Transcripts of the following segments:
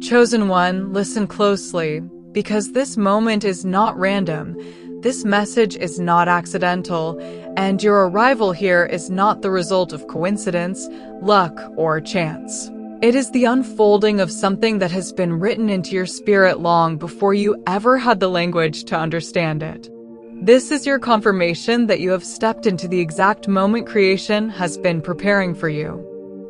Chosen one, listen closely, because this moment is not random, this message is not accidental, and your arrival here is not the result of coincidence, luck, or chance. It is the unfolding of something that has been written into your spirit long before you ever had the language to understand it. This is your confirmation that you have stepped into the exact moment creation has been preparing for you.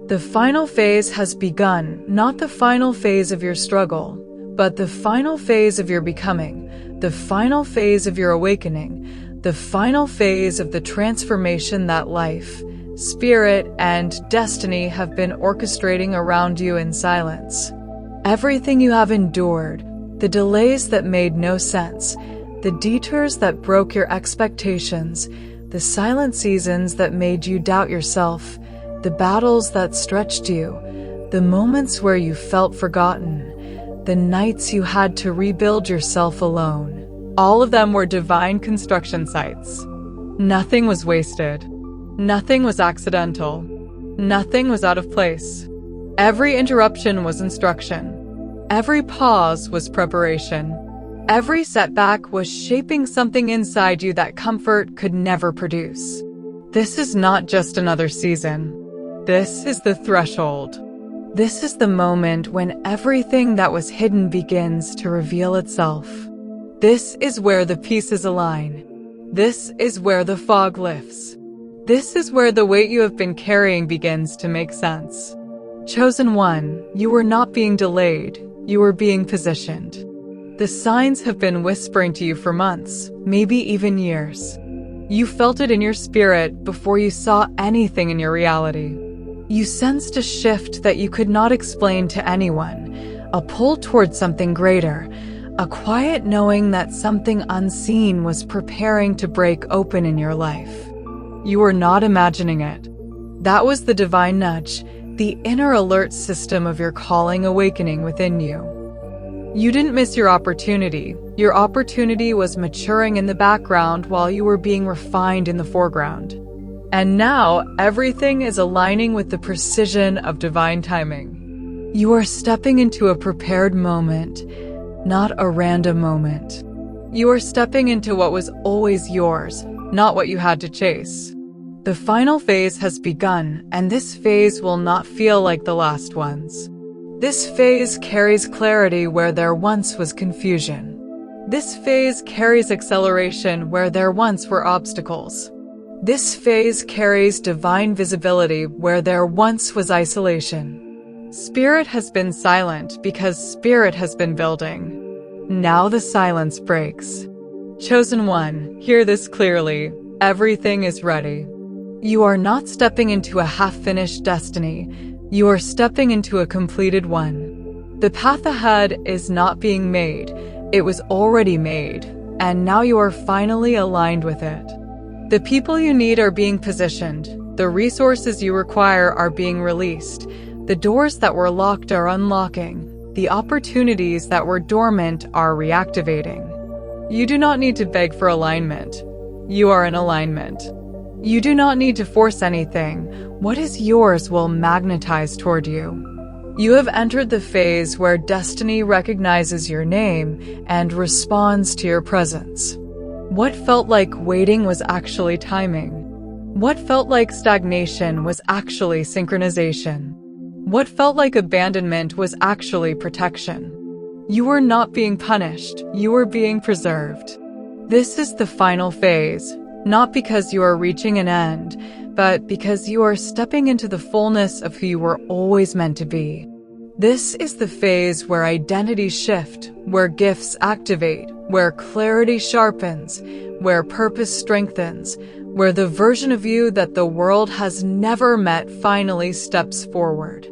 The final phase has begun, not the final phase of your struggle, but the final phase of your becoming, the final phase of your awakening, the final phase of the transformation that life, spirit, and destiny have been orchestrating around you in silence. Everything you have endured, the delays that made no sense, the detours that broke your expectations, the silent seasons that made you doubt yourself, the battles that stretched you, the moments where you felt forgotten, the nights you had to rebuild yourself alone. All of them were divine construction sites. Nothing was wasted. Nothing was accidental. Nothing was out of place. Every interruption was instruction. Every pause was preparation. Every setback was shaping something inside you that comfort could never produce. This is not just another season. This is the threshold. This is the moment when everything that was hidden begins to reveal itself. This is where the pieces align. This is where the fog lifts. This is where the weight you have been carrying begins to make sense. Chosen one, you were not being delayed, you were being positioned. The signs have been whispering to you for months, maybe even years. You felt it in your spirit before you saw anything in your reality. You sensed a shift that you could not explain to anyone, a pull towards something greater, a quiet knowing that something unseen was preparing to break open in your life. You were not imagining it. That was the divine nudge, the inner alert system of your calling awakening within you. You didn't miss your opportunity. Your opportunity was maturing in the background while you were being refined in the foreground. And now, everything is aligning with the precision of divine timing. You are stepping into a prepared moment, not a random moment. You are stepping into what was always yours, not what you had to chase. The final phase has begun, and this phase will not feel like the last ones. This phase carries clarity where there once was confusion. This phase carries acceleration where there once were obstacles. This phase carries divine visibility where there once was isolation. Spirit has been silent because spirit has been building. Now the silence breaks. Chosen one, hear this clearly. Everything is ready. You are not stepping into a half-finished destiny. You are stepping into a completed one. The path ahead is not being made. It was already made, and now you are finally aligned with it. The people you need are being positioned. The resources you require are being released. The doors that were locked are unlocking. The opportunities that were dormant are reactivating. You do not need to beg for alignment. You are in alignment. You do not need to force anything. What is yours will magnetize toward you. You have entered the phase where destiny recognizes your name and responds to your presence. What felt like waiting was actually timing. What felt like stagnation was actually synchronization. What felt like abandonment was actually protection. You were not being punished, you were being preserved. This is the final phase, not because you are reaching an end, but because you are stepping into the fullness of who you were always meant to be. This is the phase where identities shift, where gifts activate, where clarity sharpens, where purpose strengthens, where the version of you that the world has never met finally steps forward.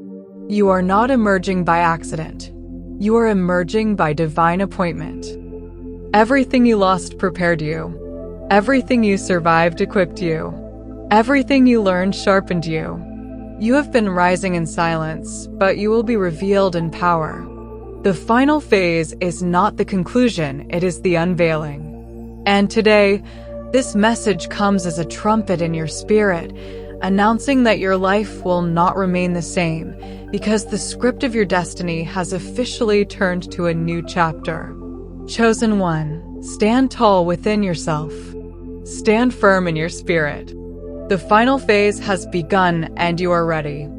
You are not emerging by accident. You are emerging by divine appointment. Everything you lost prepared you. Everything you survived equipped you. Everything you learned sharpened you. You have been rising in silence, but you will be revealed in power. The final phase is not the conclusion, it is the unveiling. And today, this message comes as a trumpet in your spirit, announcing that your life will not remain the same because the script of your destiny has officially turned to a new chapter. Chosen one, stand tall within yourself. Stand firm in your spirit. The final phase has begun and you are ready.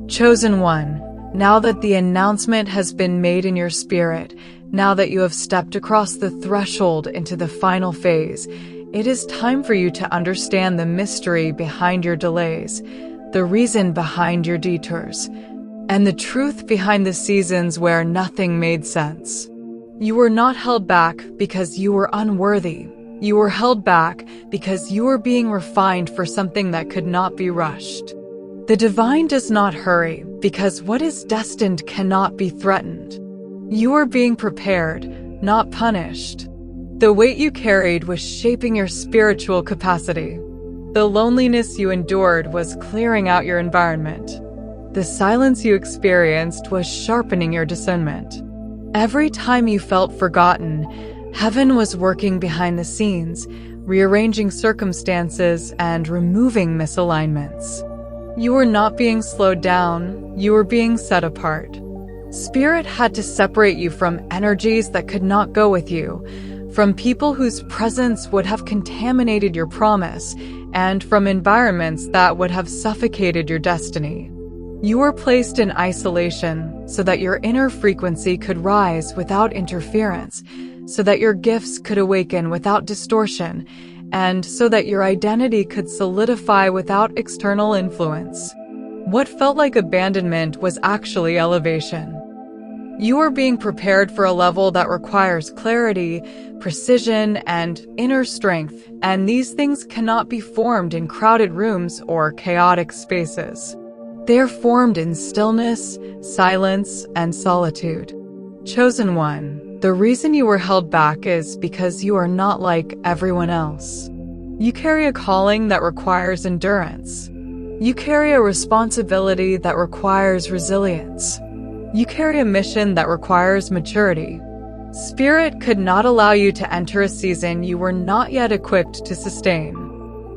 Chosen one, now that the announcement has been made in your spirit, now that you have stepped across the threshold into the final phase, it is time for you to understand the mystery behind your delays, the reason behind your detours, and the truth behind the seasons where nothing made sense. You were not held back because you were unworthy. You were held back because you were being refined for something that could not be rushed. The divine does not hurry because what is destined cannot be threatened. You are being prepared, not punished. The weight you carried was shaping your spiritual capacity. The loneliness you endured was clearing out your environment. The silence you experienced was sharpening your discernment. Every time you felt forgotten, heaven was working behind the scenes, rearranging circumstances and removing misalignments. You were not being slowed down, you were being set apart. Spirit had to separate you from energies that could not go with you, from people whose presence would have contaminated your promise, and from environments that would have suffocated your destiny. You were placed in isolation so that your inner frequency could rise without interference, so that your gifts could awaken without distortion, and so that your identity could solidify without external influence. What felt like abandonment was actually elevation. You are being prepared for a level that requires clarity, precision, and inner strength, and these things cannot be formed in crowded rooms or chaotic spaces. They are formed in stillness, silence, and solitude. Chosen one, the reason you were held back is because you are not like everyone else. You carry a calling that requires endurance. You carry a responsibility that requires resilience. You carry a mission that requires maturity. Spirit could not allow you to enter a season you were not yet equipped to sustain.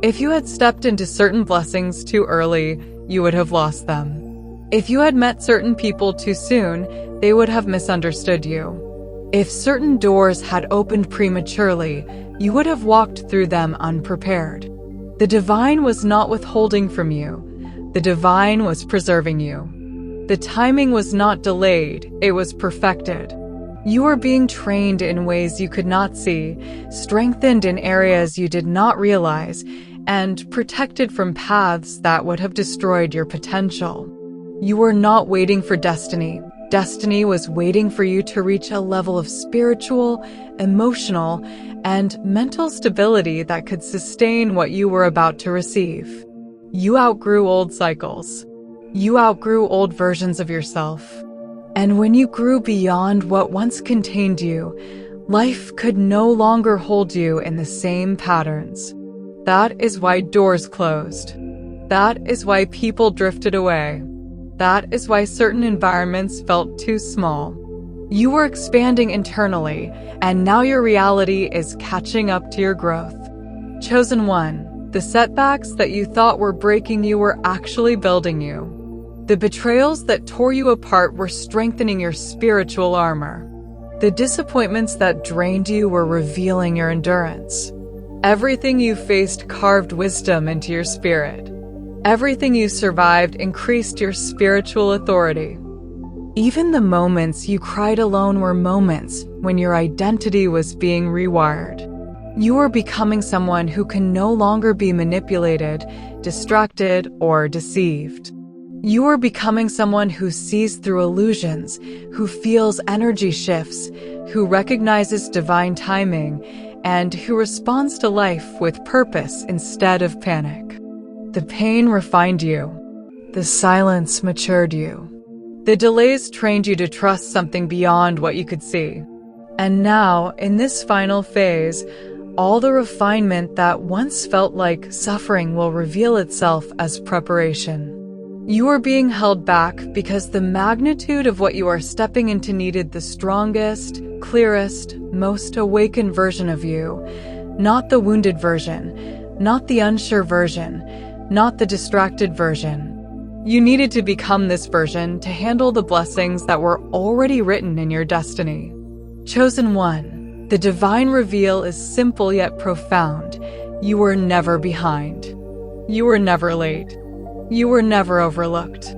If you had stepped into certain blessings too early, you would have lost them. If you had met certain people too soon, they would have misunderstood you. If certain doors had opened prematurely, you would have walked through them unprepared. The divine was not withholding from you. The divine was preserving you. The timing was not delayed, it was perfected. You were being trained in ways you could not see, strengthened in areas you did not realize, and protected from paths that would have destroyed your potential. You were not waiting for destiny. Destiny was waiting for you to reach a level of spiritual, emotional, and mental stability that could sustain what you were about to receive. You outgrew old cycles. You outgrew old versions of yourself. And when you grew beyond what once contained you, life could no longer hold you in the same patterns. That is why doors closed. That is why people drifted away. That is why certain environments felt too small. You were expanding internally, and now your reality is catching up to your growth. Chosen one, the setbacks that you thought were breaking you were actually building you. The betrayals that tore you apart were strengthening your spiritual armor. The disappointments that drained you were revealing your endurance. Everything you faced carved wisdom into your spirit. Everything you survived increased your spiritual authority. Even the moments you cried alone were moments when your identity was being rewired. You were becoming someone who can no longer be manipulated, distracted, or deceived. You are becoming someone who sees through illusions, who feels energy shifts, who recognizes divine timing, and who responds to life with purpose instead of panic. The pain refined you. The silence matured you. The delays trained you to trust something beyond what you could see. And now, in this final phase, all the refinement that once felt like suffering will reveal itself as preparation. You are being held back because the magnitude of what you are stepping into needed the strongest, clearest, most awakened version of you, not the wounded version, not the unsure version, not the distracted version. You needed to become this version to handle the blessings that were already written in your destiny. Chosen one, the divine reveal is simple yet profound. You were never behind. You were never late. You were never overlooked.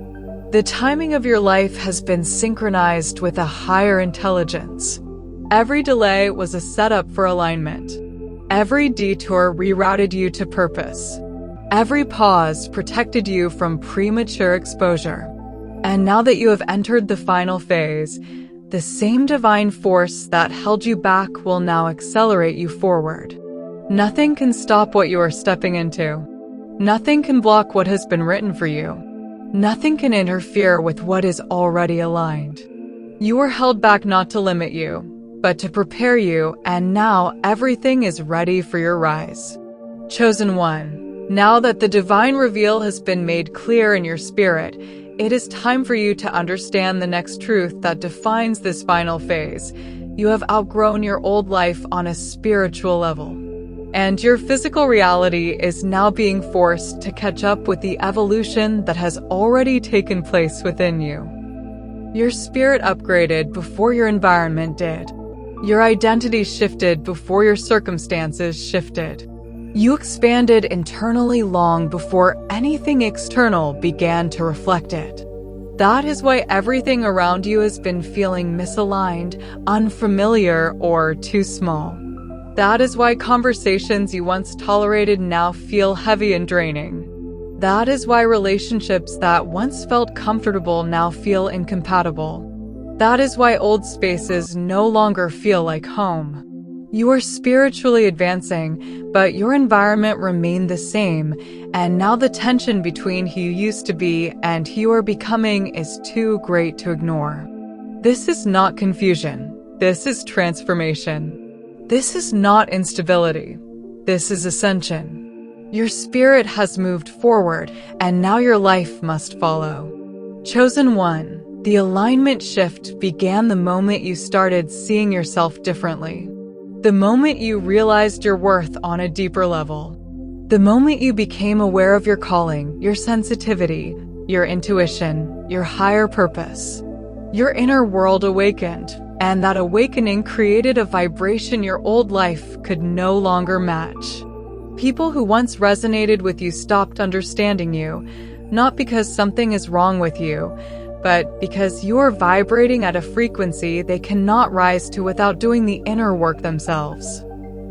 The timing of your life has been synchronized with a higher intelligence. Every delay was a setup for alignment. Every detour rerouted you to purpose. Every pause protected you from premature exposure. And now that you have entered the final phase, the same divine force that held you back will now accelerate you forward. Nothing can stop what you are stepping into. Nothing can block what has been written for you. Nothing can interfere with what is already aligned. You were held back not to limit you, but to prepare you, and now everything is ready for your rise. Chosen one, now that the divine reveal has been made clear in your spirit, it is time for you to understand the next truth that defines this final phase. You have outgrown your old life on a spiritual level. And your physical reality is now being forced to catch up with the evolution that has already taken place within you. Your spirit upgraded before your environment did. Your identity shifted before your circumstances shifted. You expanded internally long before anything external began to reflect it. That is why everything around you has been feeling misaligned, unfamiliar, or too small. That is why conversations you once tolerated now feel heavy and draining. That is why relationships that once felt comfortable now feel incompatible. That is why old spaces no longer feel like home. You are spiritually advancing, but your environment remained the same, and now the tension between who you used to be and who you are becoming is too great to ignore. This is not confusion. This is transformation. This is not instability. This is ascension. Your spirit has moved forward, and now your life must follow. Chosen one, the alignment shift began the moment you started seeing yourself differently. The moment you realized your worth on a deeper level. The moment you became aware of your calling, your sensitivity, your intuition, your higher purpose. Your inner world awakened, and that awakening created a vibration your old life could no longer match. People who once resonated with you stopped understanding you, not because something is wrong with you, but because you are vibrating at a frequency they cannot rise to without doing the inner work themselves.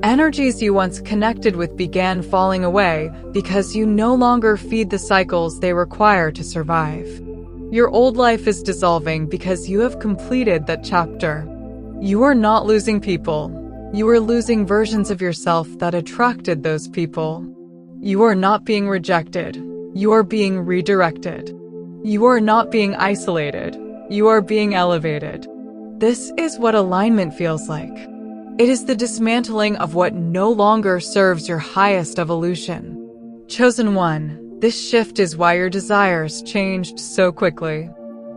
Energies you once connected with began falling away because you no longer feed the cycles they require to survive. Your old life is dissolving because you have completed that chapter. You are not losing people. You are losing versions of yourself that attracted those people. You are not being rejected. You are being redirected. You are not being isolated. You are being elevated. This is what alignment feels like. It is the dismantling of what no longer serves your highest evolution. Chosen one, this shift is why your desires changed so quickly.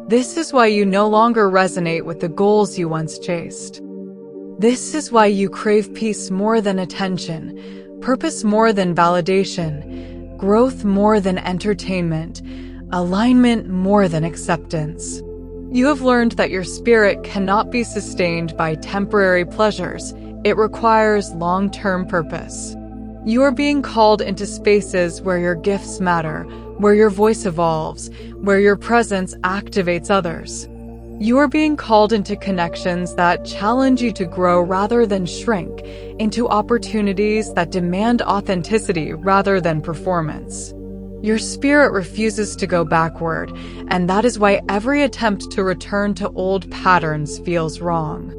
This is why you no longer resonate with the goals you once chased. This is why you crave peace more than attention, purpose more than validation, growth more than entertainment, alignment more than acceptance. You have learned that your spirit cannot be sustained by temporary pleasures. It requires long-term purpose. You are being called into spaces where your gifts matter, where your voice evolves, where your presence activates others. You are being called into connections that challenge you to grow rather than shrink, into opportunities that demand authenticity rather than performance. Your spirit refuses to go backward, and that is why every attempt to return to old patterns feels wrong.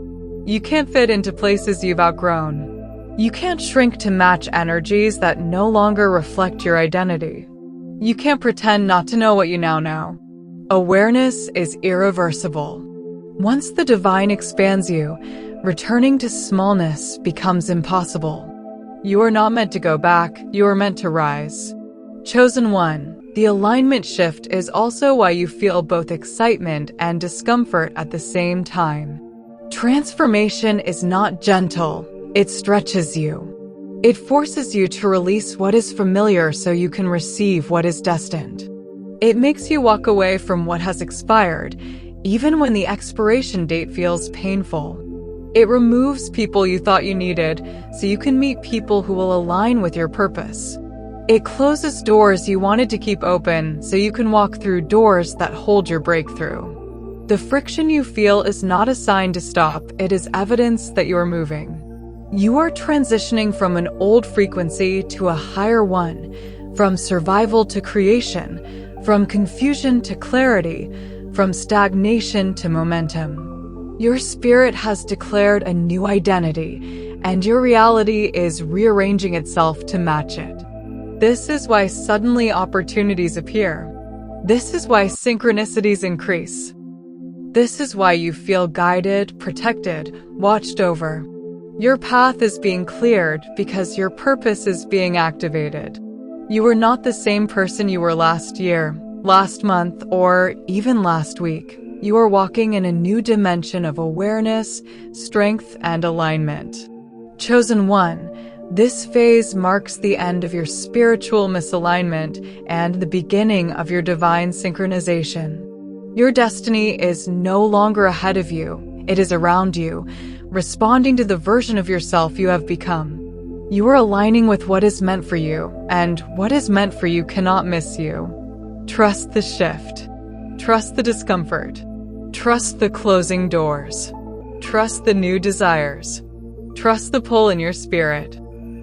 You can't fit into places you've outgrown. You can't shrink to match energies that no longer reflect your identity. You can't pretend not to know what you now know. Awareness is irreversible. Once the divine expands you, returning to smallness becomes impossible. You are not meant to go back, you are meant to rise. Chosen one, the alignment shift is also why you feel both excitement and discomfort at the same time. Transformation is not gentle, it stretches you. It forces you to release what is familiar so you can receive what is destined. It makes you walk away from what has expired, even when the expiration date feels painful. It removes people you thought you needed so you can meet people who will align with your purpose. It closes doors you wanted to keep open so you can walk through doors that hold your breakthrough. The friction you feel is not a sign to stop, it is evidence that you are moving. You are transitioning from an old frequency to a higher one, from survival to creation, from confusion to clarity, from stagnation to momentum. Your spirit has declared a new identity, and your reality is rearranging itself to match it. This is why suddenly opportunities appear. This is why synchronicities increase. This is why you feel guided, protected, watched over. Your path is being cleared because your purpose is being activated. You are not the same person you were last year, last month, or even last week. You are walking in a new dimension of awareness, strength, and alignment. Chosen one, this phase marks the end of your spiritual misalignment and the beginning of your divine synchronization. Your destiny is no longer ahead of you, it is around you, responding to the version of yourself you have become. You are aligning with what is meant for you, and what is meant for you cannot miss you. Trust the shift. Trust the discomfort. Trust the closing doors. Trust the new desires. Trust the pull in your spirit.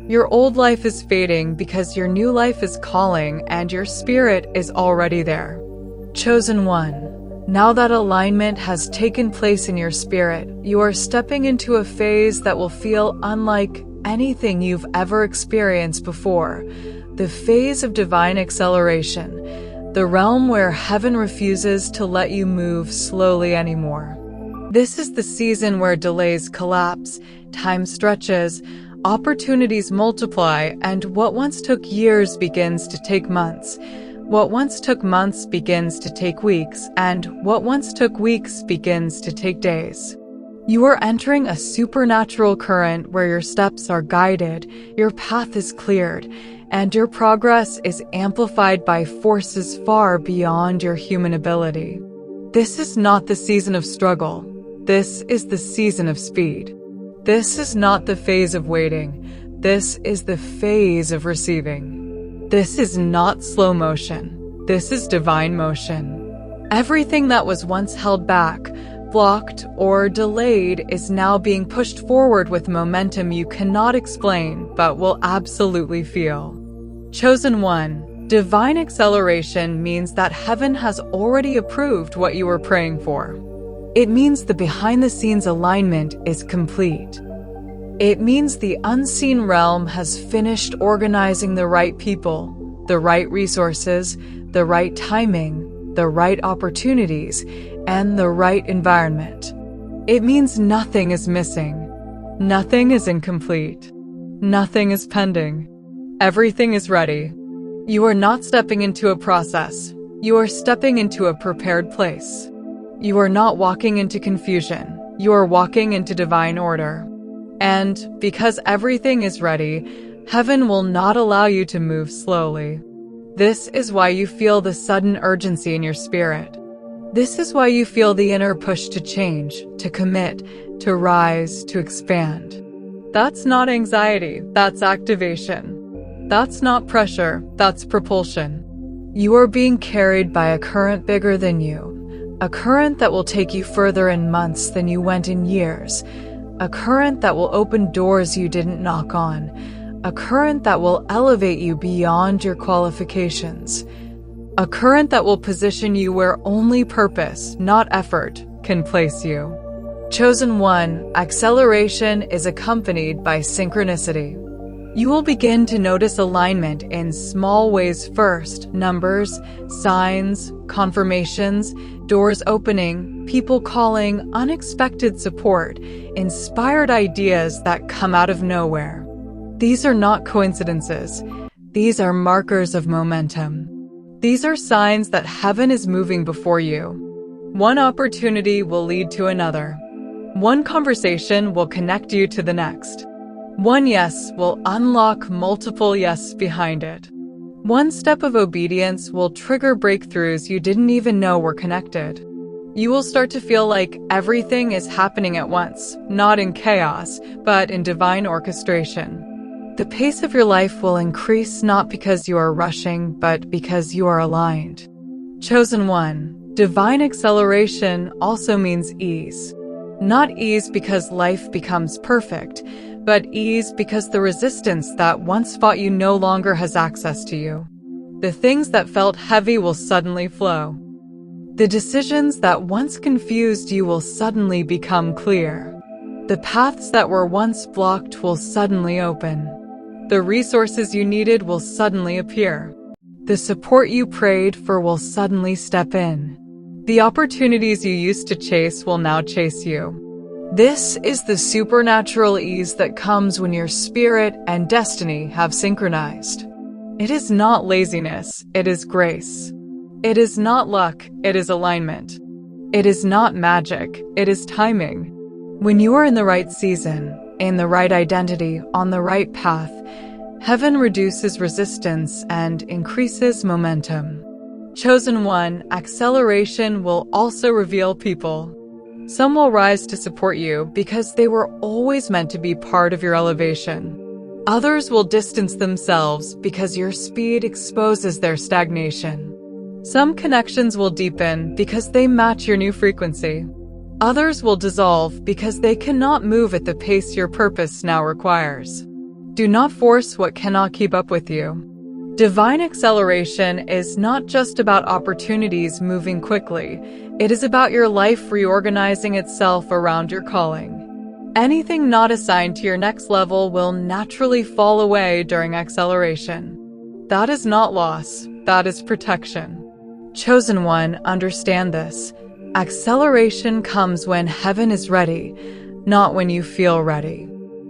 Your old life is fading because your new life is calling and your spirit is already there. Chosen one. Now that alignment has taken place in your spirit, you are stepping into a phase that will feel unlike anything you've ever experienced before. The phase of divine acceleration, the realm where heaven refuses to let you move slowly anymore. This is the season where delays collapse, time stretches, opportunities multiply, and what once took years begins to take months. What once took months begins to take weeks, and what once took weeks begins to take days. You are entering a supernatural current where your steps are guided, your path is cleared, and your progress is amplified by forces far beyond your human ability. This is not the season of struggle. This is the season of speed. This is not the phase of waiting. This is the phase of receiving. This is not slow motion. This is divine motion. Everything that was once held back, blocked, or delayed is now being pushed forward with momentum you cannot explain but will absolutely feel. Chosen one, divine acceleration means that heaven has already approved what you were praying for. It means the behind-the-scenes alignment is complete. It means the unseen realm has finished organizing the right people, the right resources, the right timing, the right opportunities, and the right environment. It means nothing is missing. Nothing is incomplete. Nothing is pending. Everything is ready. You are not stepping into a process. You are stepping into a prepared place. You are not walking into confusion. You are walking into divine order. And because everything is ready, heaven will not allow you to move slowly. This is why you feel the sudden urgency in your spirit. This is why you feel the inner push to change, to commit, to rise, to expand. That's not anxiety, that's activation. That's not pressure, that's propulsion. You are being carried by a current bigger than you, a current that will take you further in months than you went in years. A current that will open doors you didn't knock on. A current that will elevate you beyond your qualifications. A current that will position you where only purpose, not effort, can place you. Chosen one, acceleration is accompanied by synchronicity. You will begin to notice alignment in small ways first: numbers, signs, confirmations, doors opening, people calling, unexpected support, inspired ideas that come out of nowhere. These are not coincidences. These are markers of momentum. These are signs that heaven is moving before you. One opportunity will lead to another. One conversation will connect you to the next. One yes will unlock multiple yes behind it. One step of obedience will trigger breakthroughs you didn't even know were connected. You will start to feel like everything is happening at once, not in chaos, but in divine orchestration. The pace of your life will increase not because you are rushing, but because you are aligned. Chosen one, divine acceleration also means ease. Not ease because life becomes perfect, but ease because the resistance that once fought you no longer has access to you. The things that felt heavy will suddenly flow. The decisions that once confused you will suddenly become clear. The paths that were once blocked will suddenly open. The resources you needed will suddenly appear. The support you prayed for will suddenly step in. The opportunities you used to chase will now chase you. This is the supernatural ease that comes when your spirit and destiny have synchronized. It is not laziness, it is grace. It is not luck, it is alignment. It is not magic, it is timing. When you are in the right season, in the right identity, on the right path, heaven reduces resistance and increases momentum. Chosen one, acceleration will also reveal people. Some will rise to support you because they were always meant to be part of your elevation. Others will distance themselves because your speed exposes their stagnation. Some connections will deepen because they match your new frequency. Others will dissolve because they cannot move at the pace your purpose now requires. Do not force what cannot keep up with you. Divine acceleration is not just about opportunities moving quickly. It is about your life reorganizing itself around your calling. Anything not assigned to your next level will naturally fall away during acceleration. That is not loss, that is protection. Chosen one, understand this. Acceleration comes when heaven is ready, not when you feel ready.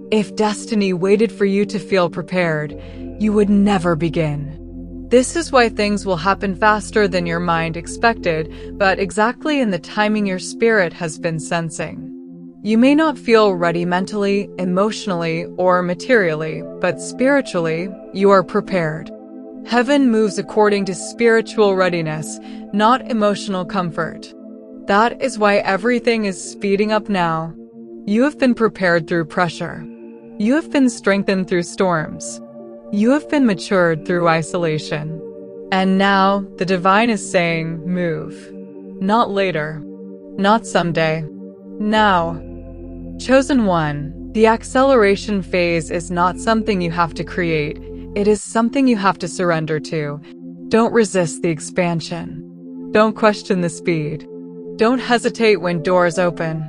If destiny waited for you to feel prepared, you would never begin. This is why things will happen faster than your mind expected, but exactly in the timing your spirit has been sensing. You may not feel ready mentally, emotionally, or materially, but spiritually, you are prepared. Heaven moves according to spiritual readiness, not emotional comfort. That is why everything is speeding up now. You have been prepared through pressure. You have been strengthened through storms. You have been matured through isolation. And now, the divine is saying, move. Not later. Not someday. Now. Chosen one, the acceleration phase is not something you have to create. It is something you have to surrender to. Don't resist the expansion. Don't question the speed. Don't hesitate when doors open.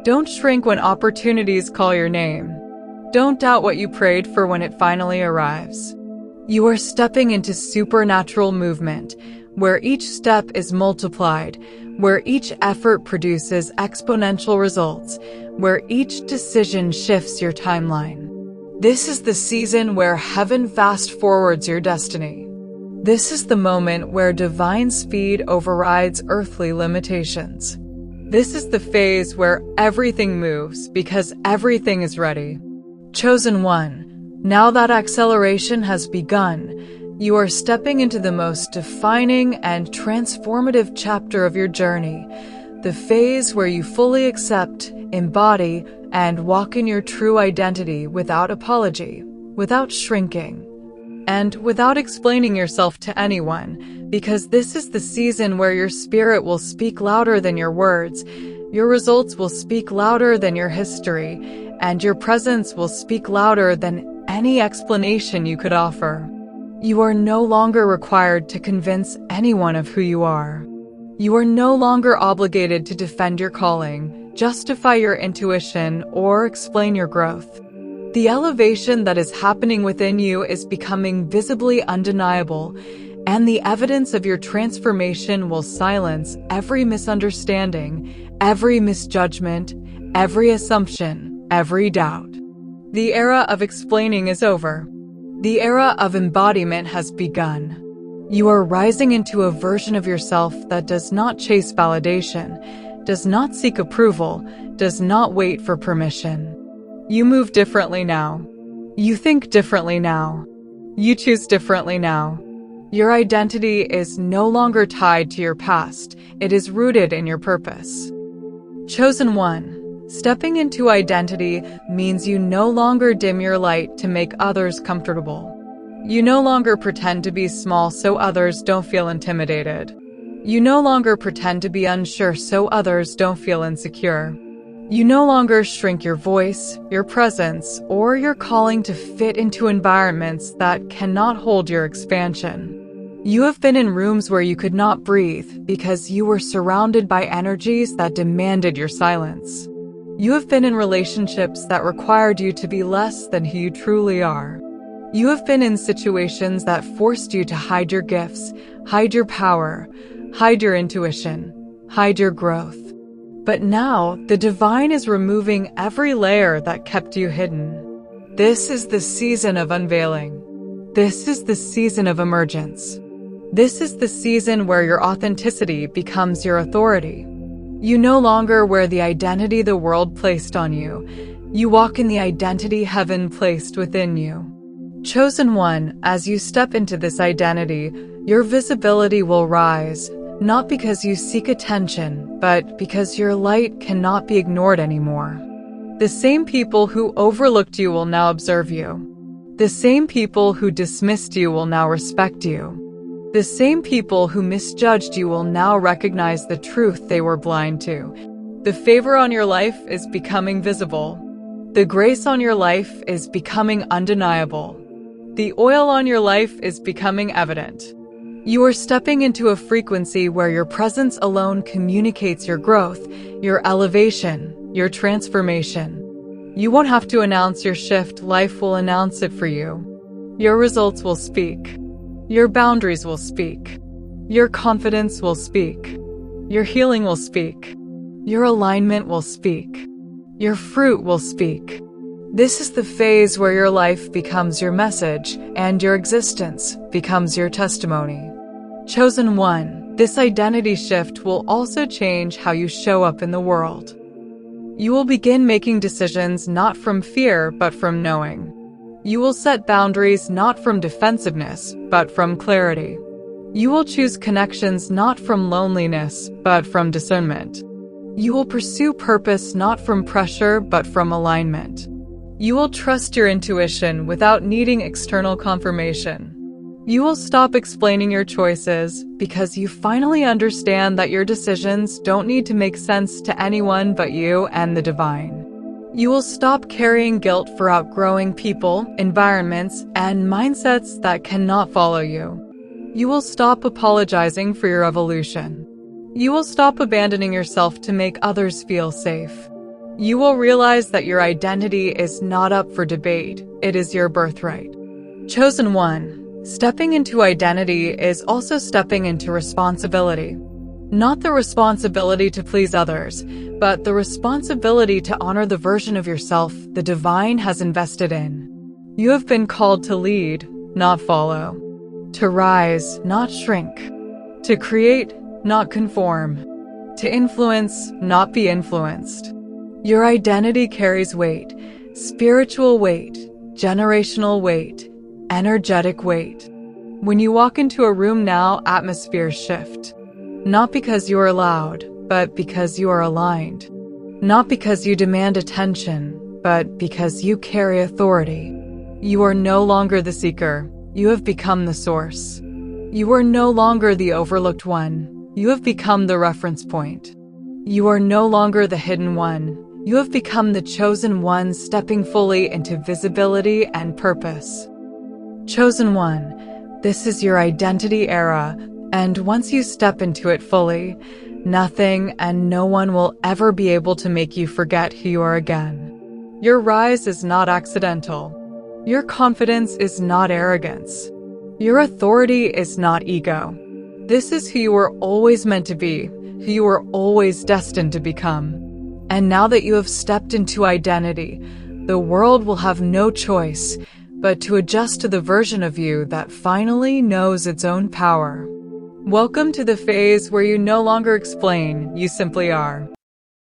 Don't shrink when opportunities call your name. Don't doubt what you prayed for when it finally arrives. You are stepping into supernatural movement, where each step is multiplied, where each effort produces exponential results, where each decision shifts your timeline. This is the season where heaven fast-forwards your destiny. This is the moment where divine speed overrides earthly limitations. This is the phase where everything moves because everything is ready. Chosen one, now that acceleration has begun, you are stepping into the most defining and transformative chapter of your journey, the phase where you fully accept, embody, and walk in your true identity without apology, without shrinking, and without explaining yourself to anyone, because this is the season where your spirit will speak louder than your words, your results will speak louder than your history, and your presence will speak louder than any explanation you could offer. You are no longer required to convince anyone of who you are. You are no longer obligated to defend your calling, justify your intuition, or explain your growth. The elevation that is happening within you is becoming visibly undeniable, and the evidence of your transformation will silence every misunderstanding, every misjudgment, every assumption, every doubt. The era of explaining is over. The era of embodiment has begun. You are rising into a version of yourself that does not chase validation, does not seek approval, does not wait for permission. You move differently now. You think differently now. You choose differently now. Your identity is no longer tied to your past. It is rooted in your purpose. Chosen one. Stepping into identity means you no longer dim your light to make others comfortable. You no longer pretend to be small so others don't feel intimidated. You no longer pretend to be unsure so others don't feel insecure. You no longer shrink your voice, your presence, or your calling to fit into environments that cannot hold your expansion. You have been in rooms where you could not breathe because you were surrounded by energies that demanded your silence. You have been in relationships that required you to be less than who you truly are. You have been in situations that forced you to hide your gifts, hide your power, hide your intuition, hide your growth. But now, the divine is removing every layer that kept you hidden. This is the season of unveiling. This is the season of emergence. This is the season where your authenticity becomes your authority. You no longer wear the identity the world placed on you. You walk in the identity heaven placed within you. Chosen one, as you step into this identity, your visibility will rise, not because you seek attention, but because your light cannot be ignored anymore. The same people who overlooked you will now observe you. The same people who dismissed you will now respect you. The same people who misjudged you will now recognize the truth they were blind to. The favor on your life is becoming visible. The grace on your life is becoming undeniable. The oil on your life is becoming evident. You are stepping into a frequency where your presence alone communicates your growth, your elevation, your transformation. You won't have to announce your shift, life will announce it for you. Your results will speak. Your boundaries will speak. Your confidence will speak. Your healing will speak. Your alignment will speak. Your fruit will speak. This is the phase where your life becomes your message and your existence becomes your testimony. Chosen one, this identity shift will also change how you show up in the world. You will begin making decisions not from fear but from knowing. You will set boundaries not from defensiveness, but from clarity. You will choose connections not from loneliness, but from discernment. You will pursue purpose not from pressure, but from alignment. You will trust your intuition without needing external confirmation. You will stop explaining your choices because you finally understand that your decisions don't need to make sense to anyone but you and the divine. You will stop carrying guilt for outgrowing people, environments, and mindsets that cannot follow you. You will stop apologizing for your evolution. You will stop abandoning yourself to make others feel safe. You will realize that your identity is not up for debate, it is your birthright. Chosen one, stepping into identity is also stepping into responsibility. Not the responsibility to please others, but the responsibility to honor the version of yourself the divine has invested in. You have been called to lead, not follow. To rise, not shrink. To create, not conform. To influence, not be influenced. Your identity carries weight, spiritual weight, generational weight, energetic weight. When you walk into a room now, atmospheres shift. Not because you are loud, but because you are aligned. Not because you demand attention, but because you carry authority. You are no longer the seeker. You have become the source. You are no longer the overlooked one. You have become the reference point. You are no longer the hidden one. You have become the chosen one, stepping fully into visibility and purpose. Chosen one, this is your identity era, and once you step into it fully, nothing and no one will ever be able to make you forget who you are again. Your rise is not accidental. Your confidence is not arrogance. Your authority is not ego. This is who you were always meant to be, who you were always destined to become. And now that you have stepped into identity, the world will have no choice but to adjust to the version of you that finally knows its own power. Welcome to the phase where you no longer explain, you simply are.